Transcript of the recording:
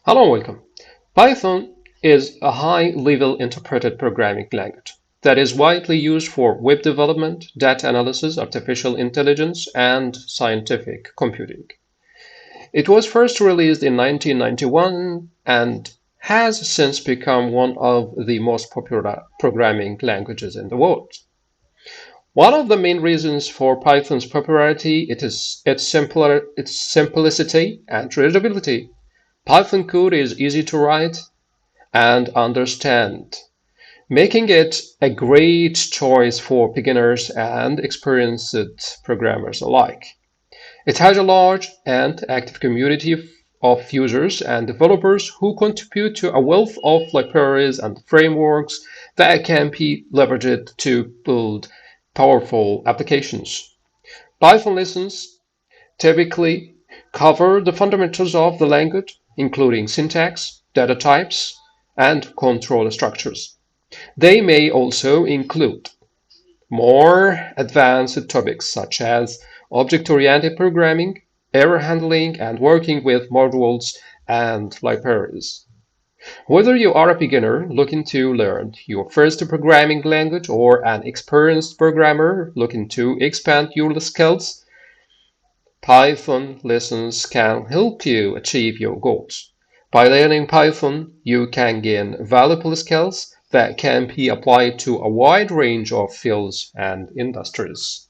Hello, welcome. Python is a high-level interpreted programming language that is widely used for web development, data analysis, artificial intelligence, and scientific computing. It was first released in 1991 and has since become one of the most popular programming languages in the world. One of the main reasons for Python's popularity is its simplicity and readability. Python code is easy to write and understand, making it a great choice for beginners and experienced programmers alike. It has a large and active community of users and developers who contribute to a wealth of libraries and frameworks that can be leveraged to build powerful applications. Python lessons typically cover the fundamentals of the language, including syntax, data types, and control structures. They may also include more advanced topics such as object-oriented programming, error handling, and working with modules and libraries. Whether you are a beginner looking to learn your first programming language or an experienced programmer looking to expand your skills, Python lessons can help you achieve your goals. By learning Python, you can gain valuable skills that can be applied to a wide range of fields and industries.